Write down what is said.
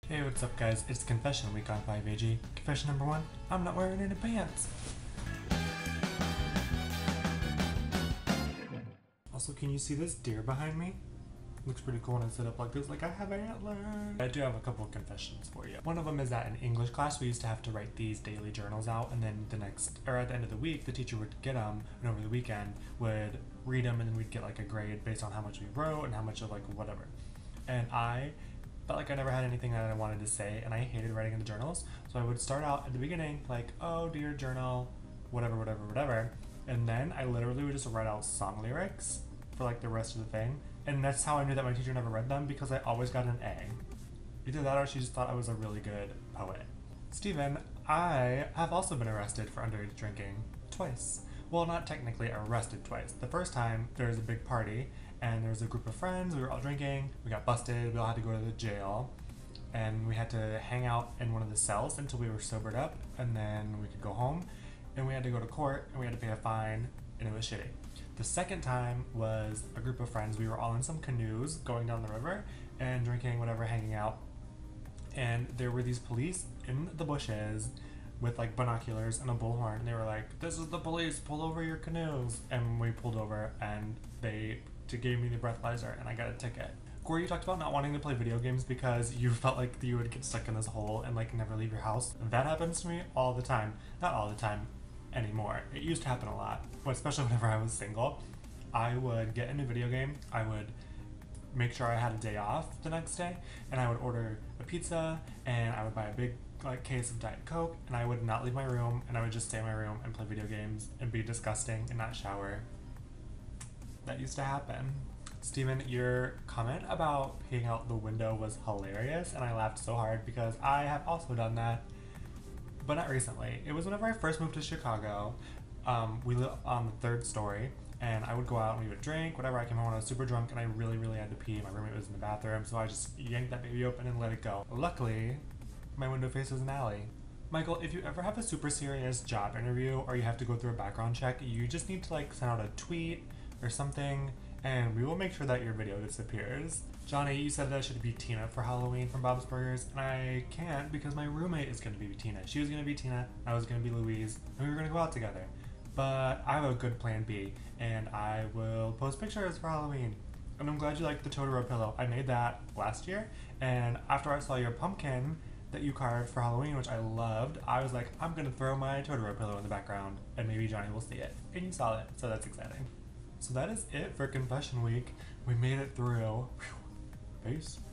Hey, what's up guys? It's confession week on 5AG. Confession number 1, I'm not wearing any pants. Also, can you see this deer behind me? Looks pretty cool when I sit up like this, like I have antlers. I do have a couple of confessions for you. One of them is that in English class we used to have to write these daily journals out, and then at the end of the week the teacher would get them, and over the weekend would read them, and then we'd get like a grade based on how much we wrote and how much of like whatever. And I felt like I never had anything that I wanted to say, and I hated writing in the journals, so I would start out at the beginning like, oh dear journal, whatever, and then I literally would just write out song lyrics for like the rest of the thing. And that's how I knew that my teacher never read them, because I always got an A. Either that or she just thought I was a really good poet. Steven, I have also been arrested for underage drinking twice. Well, not technically arrested twice. The first time, there was a big party, and there was a group of friends, we were all drinking, we got busted, we all had to go to the jail, and we had to hang out in one of the cells until we were sobered up, and then we could go home, and we had to go to court, and we had to pay a fine, and it was shitty. The second time was a group of friends. We were all in some canoes going down the river and drinking, whatever, hanging out. And there were these police in the bushes with like binoculars and a bullhorn. And they were like, "This is the police, pull over your canoes." And we pulled over and they gave me the breathalyzer and I got a ticket. Corey, you talked about not wanting to play video games because you felt like you would get stuck in this hole and like never leave your house. That happens to me all the time. Not all the time anymore. It used to happen a lot, especially whenever I was single. I would get a new video game, I would make sure I had a day off the next day, and I would order a pizza, and I would buy a big like case of Diet Coke, and I would not leave my room, and I would just stay in my room and play video games and be disgusting and not shower. That used to happen. Steven, your comment about peeing out the window was hilarious, and I laughed so hard because I have also done that. But not recently. It was whenever I first moved to Chicago. We lived on the 3rd story, and I would go out and we would drink, whatever. I came home when I was super drunk and I really had to pee. My roommate was in the bathroom, so I just yanked that baby open and let it go. Luckily, my window faces an alley. Michael, if you ever have a super serious job interview or you have to go through a background check, you just need to like send out a tweet or something, and we will make sure that your video disappears. Johnny, you said that I should be Tina for Halloween from Bob's Burgers, and I can't because my roommate is going to be Tina. She was going to be Tina, I was going to be Louise, and we were going to go out together. But I have a good plan B, and I will post pictures for Halloween. And I'm glad you liked the Totoro pillow. I made that last year, and after I saw your pumpkin that you carved for Halloween, which I loved, I was like, I'm going to throw my Totoro pillow in the background, and maybe Johnny will see it. And you saw it, so that's exciting. So that is it for Confession Week. We made it through. Peace.